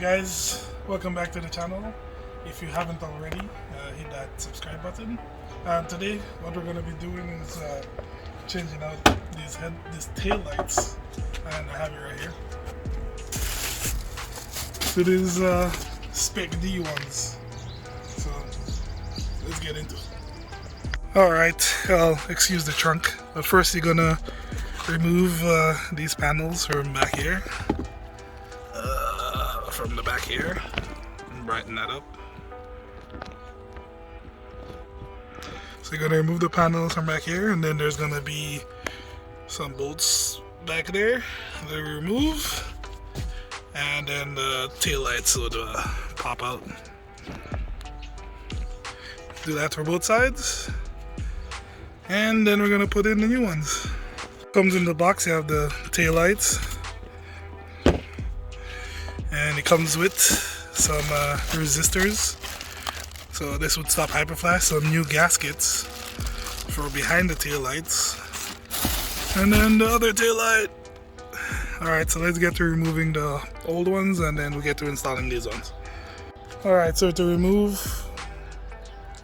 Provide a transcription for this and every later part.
Alright guys, welcome back to the channel. If you haven't already, hit that subscribe button. Today what we're going to be doing is changing out these tail lights, and I have it right here. So these Spec-D ones. So let's get into it. Alright, excuse the trunk, but first you're gonna remove these panels from back here. From the back here and brighten that up. So you're gonna remove the panels from back here, and then there's gonna be some bolts back there that we remove, and then the tail lights would pop out. Do that for both sides, and then we're gonna put in the new ones. Comes in the box. You have the tail lights, and it comes with some resistors, so this would stop hyperflash, some new gaskets for behind the tail lights, and then the other tail light. Alright, so let's get to removing the old ones, and then we'll get to installing these ones. Alright, so to remove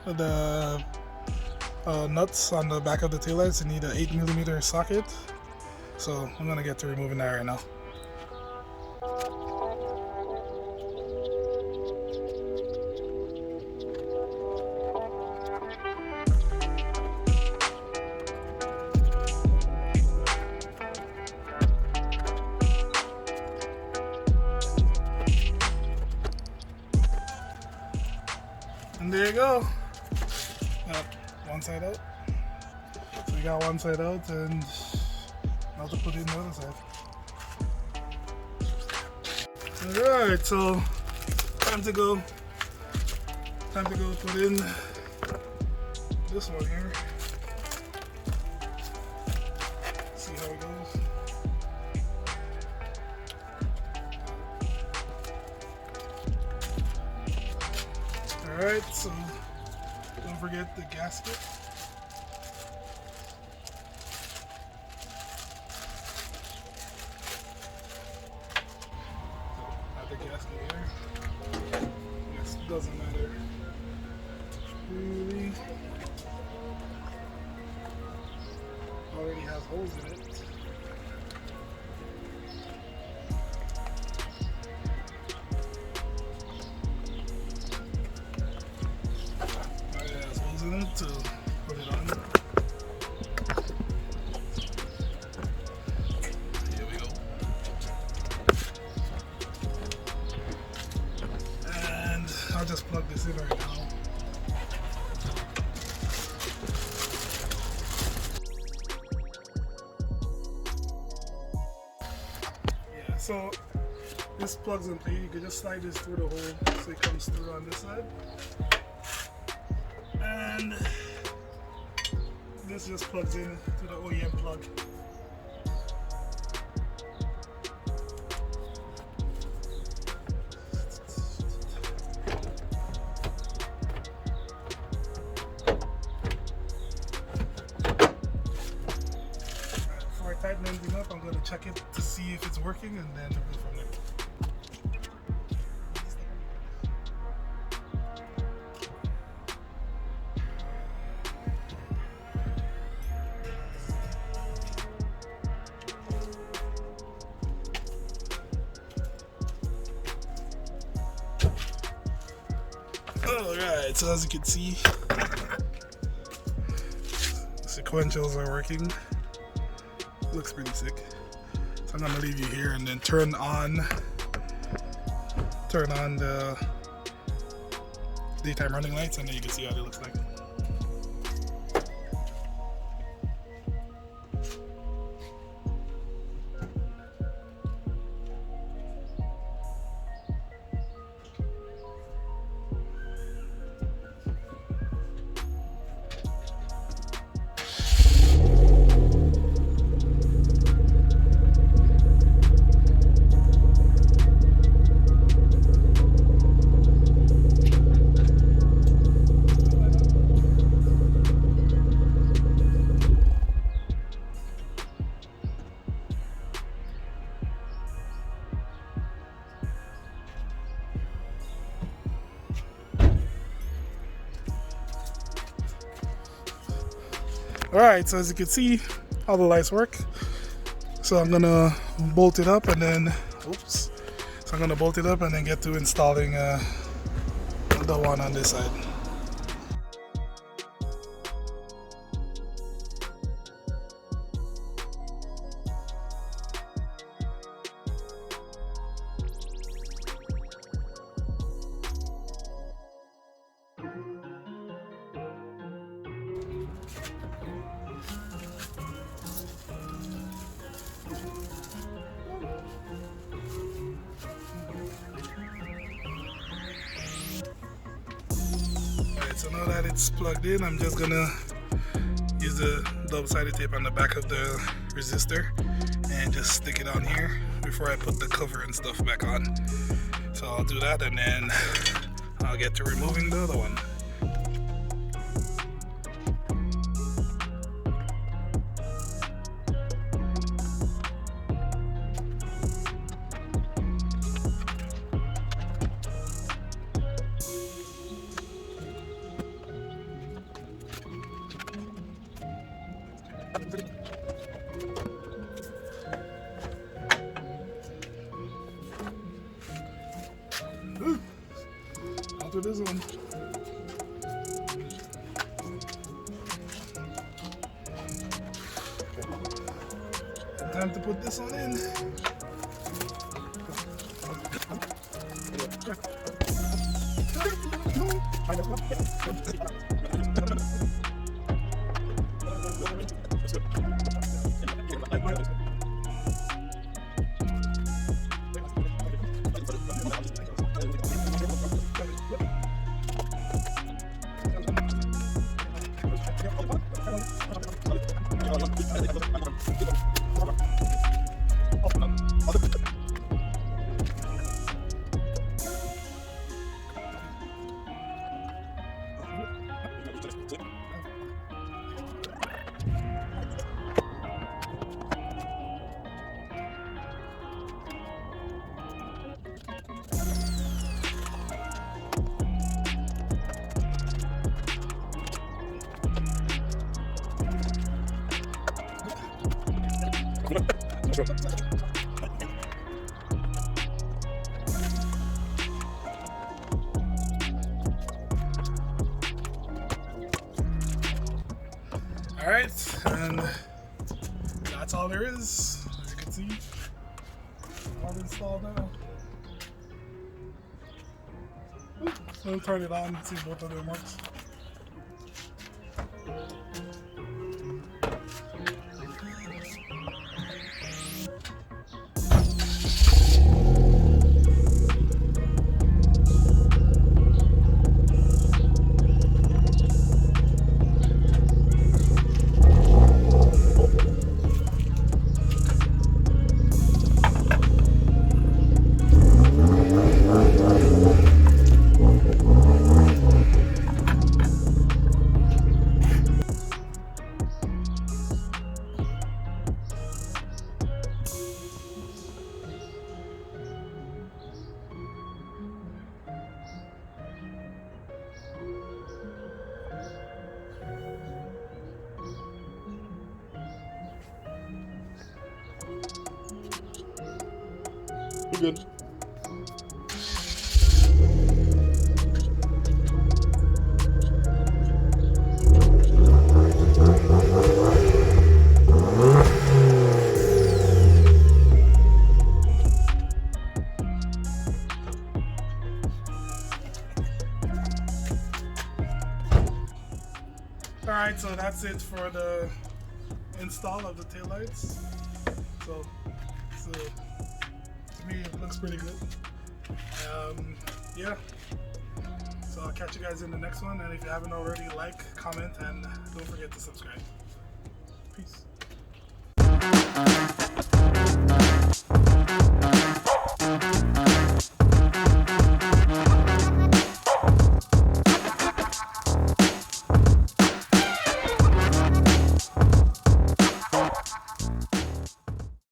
the nuts on the back of the tail lights, you need an 8mm socket, so I'm gonna get to removing that right now. And there you go. One side out. So we got one side out, and now to put in the other side. Alright, so time to go put in this one here. See how it goes. Alright, so don't forget the gasket. Add the gasket here. Yes, it doesn't matter. Really, already has holes in it. To put it on. Here we go. And I'll just plug this in right now. Yeah, so this plugs and play. You can just slide this through the hole so it comes through on this side. And this just plugs in to the OEM plug. Before I tighten anything up, I'm going to check it to see if it's working, and then we'll go from there. Alright, so as you can see, the sequentials are working. Looks pretty sick. So I'm gonna leave you here and then turn on the daytime running lights, and then you can see how it looks like. Alright, so as you can see, all the lights work. So I'm gonna bolt it up and then, oops. So I'm gonna bolt it up and then get to installing the one on this side. So now that it's plugged in, I'm just gonna use the double-sided tape on the back of the resistor and just stick it on here before I put the cover and stuff back on. So I'll do that and then I'll get to removing the other one. I'll do this one. Time to put this one in. Alright, and that's all there is. As you can see, all installed now. So I'll turn it on and see if both of them works. You're good. Alright, so that's it for the install of the taillights. So to me it looks pretty good. Yeah. So I'll catch you guys in the next one, and if you haven't already, like, comment, and don't forget to subscribe. Peace.